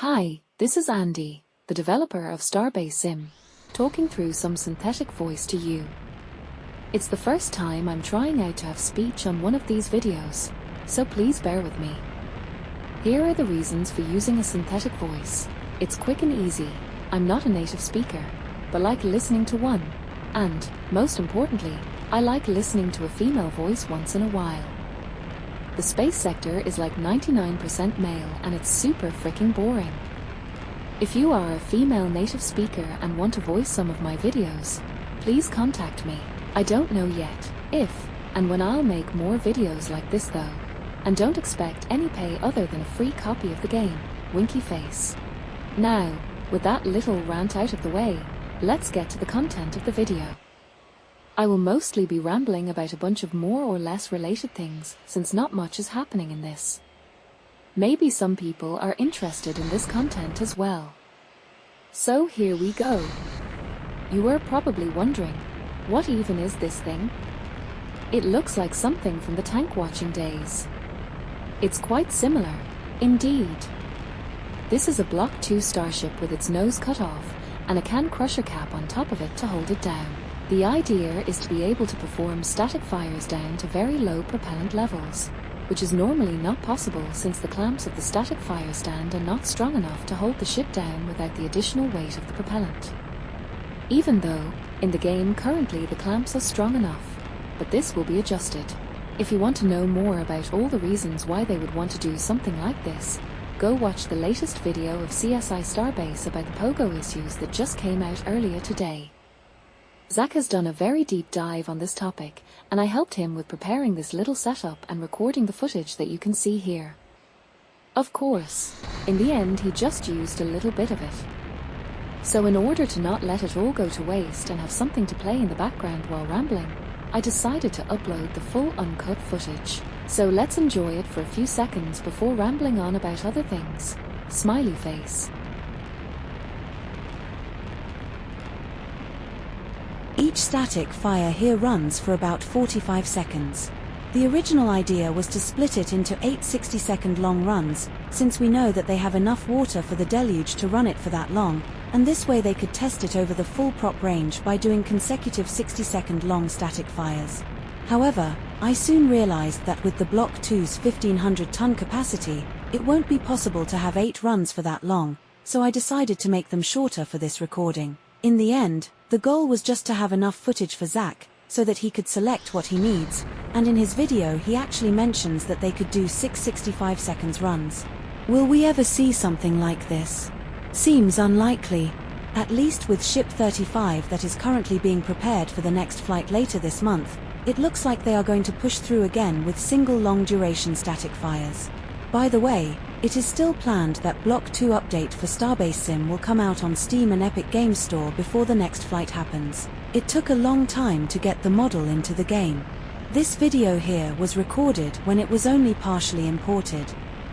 Hi, this is Andy, the developer of Starbase Sim, talking through some synthetic voice to you. It's the first time I'm trying out to have speech on one of these videos, so please bear with me. Here are the reasons for using a synthetic voice. It's quick and easy. I'm not a native speaker, but like listening to one. And, most importantly, I like listening to a female voice once in a while. The space sector is like 99% male and it's super freaking boring. If you are a female native speaker and want to voice some of my videos, please contact me. I don't know yet if and when I'll make more videos like this though. And don't expect any pay other than a free copy of the game, winky face. Now, with that little rant out of the way, let's get to the content of the video. I will mostly be rambling about a bunch of more or less related things, since not much is happening in this. Maybe some people are interested in this content as well. So here we go. You were probably wondering, what even is this thing? It looks like something from the tank watching days. It's quite similar, indeed. This is a Block 2 starship with its nose cut off, and a can crusher cap on top of it to hold it down. The idea is to be able to perform static fires down to very low propellant levels, which is normally not possible since the clamps of the static fire stand are not strong enough to hold the ship down without the additional weight of the propellant. Even though, in the game currently the clamps are strong enough, but this will be adjusted. If you want to know more about all the reasons why they would want to do something like this, go watch the latest video of CSI Starbase about the pogo issues that just came out earlier today. Zach has done a very deep dive on this topic, and I helped him with preparing this little setup and recording the footage that you can see here. Of course, in the end he just used a little bit of it. So in order to not let it all go to waste and have something to play in the background while rambling, I decided to upload the full uncut footage. So let's enjoy it for a few seconds before rambling on about other things. Smiley face. Each static fire here runs for about 45 seconds. The original idea was to split it into 8 60-second long runs, since we know that they have enough water for the deluge to run it for that long, and this way they could test it over the full prop range by doing consecutive 60-second long static fires. However, I soon realized that with the Block 2's 1500-ton capacity, it won't be possible to have 8 runs for that long, so I decided to make them shorter for this recording. In the end, the goal was just to have enough footage for Zach, so that he could select what he needs, and in his video he actually mentions that they could do 6 65 seconds runs. Will we ever see something like this? Seems unlikely. At least with Ship 35 that is currently being prepared for the next flight later this month, it looks like they are going to push through again with single long-duration static fires. By the way, it is still planned that Block 2 update for Starbase Sim will come out on Steam and Epic Games Store before the next flight happens. It took a long time to get the model into the game. This video here was recorded when it was only partially imported.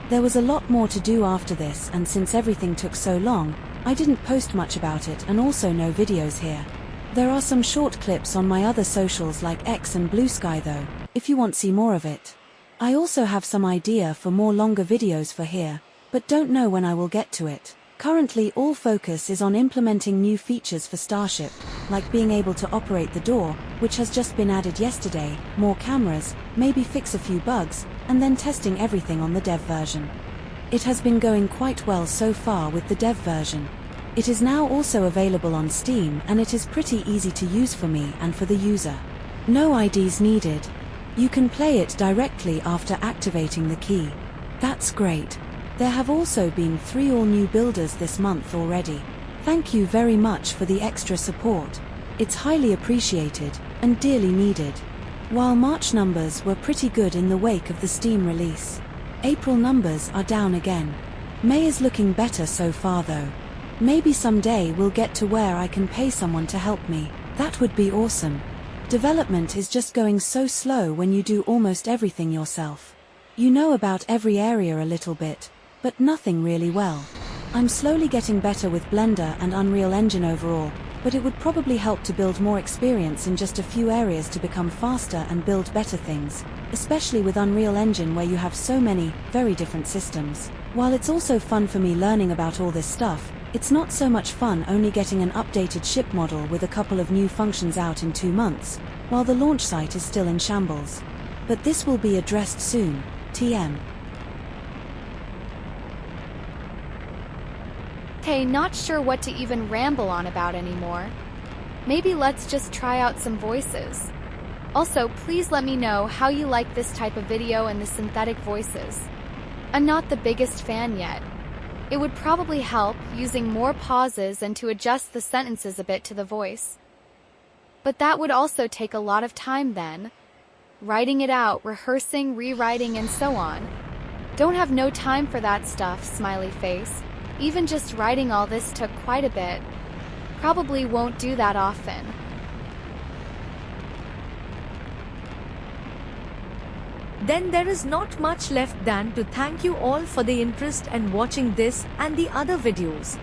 There was a lot more to do after this, and since everything took so long, I didn't post much about it and also no videos here. There are some short clips on my other socials like X and Blue Sky though, if you want to see more of it. I also have some idea for more longer videos for here, but don't know when I will get to it. Currently all focus is on implementing new features for Starship, like being able to operate the door, which has just been added yesterday, more cameras, maybe fix a few bugs, and then testing everything on the dev version. It has been going quite well so far with the dev version. It is now also available on Steam and it is pretty easy to use for me and for the user. No IDs needed. You can play it directly after activating the key. That's great. There have also been 3 all-new builders this month already. Thank you very much for the extra support. It's highly appreciated, and dearly needed. While March numbers were pretty good in the wake of the Steam release, April numbers are down again. May is looking better so far though. Maybe someday we'll get to where I can pay someone to help me. That would be awesome. Development is just going so slow when you do almost everything yourself. You know about every area a little bit, but nothing really well. I'm slowly getting better with Blender and Unreal Engine overall, but it would probably help to build more experience in just a few areas to become faster and build better things, especially with Unreal Engine where you have so many, very different systems. While it's also fun for me learning about all this stuff, it's not so much fun only getting an updated ship model with a couple of new functions out in 2 months, while the launch site is still in shambles. But this will be addressed soon, TM. Okay, not sure what to even ramble on about anymore. Maybe let's just try out some voices. Also, please let me know how you like this type of video and the synthetic voices. I'm not the biggest fan yet. It would probably help using more pauses and to adjust the sentences a bit to the voice. But that would also take a lot of time then. Writing it out, rehearsing, rewriting, and so on. Don't have no time for that stuff, smiley face. Even just writing all this took quite a bit. Probably won't do that often. Then there is not much left than to thank you all for the interest and watching this and the other videos.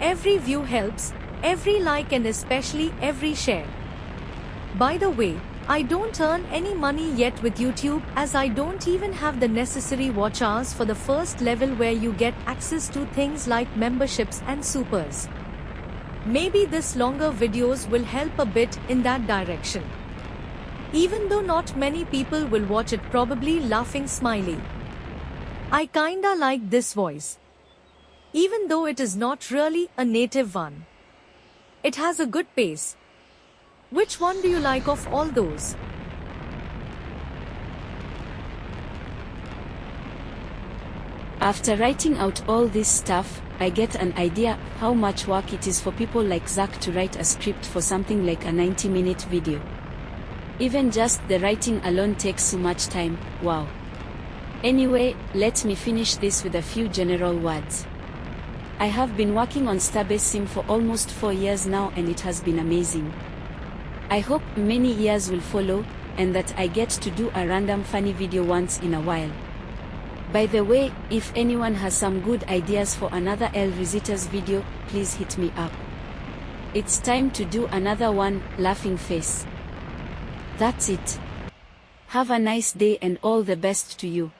Every view helps, every like and especially every share. By the way, I don't earn any money yet with YouTube as I don't even have the necessary watch hours for the first level where you get access to things like memberships and supers. Maybe this longer videos will help a bit in that direction. Even though not many people will watch it, probably laughing smiley. I kinda like this voice. Even though it is not really a native one. It has a good pace. Which one do you like of all those? After writing out all this stuff, I get an idea how much work it is for people like Zach to write a script for something like a 90-minute video. Even just the writing alone takes so much time, wow. Anyway, let me finish this with a few general words. I have been working on Starbase Sim for almost 4 years now and it has been amazing. I hope many years will follow, and that I get to do a random funny video once in a while. By the way, if anyone has some good ideas for another El Risitas video, please hit me up. It's time to do another one, laughing face. That's it. Have a nice day and all the best to you.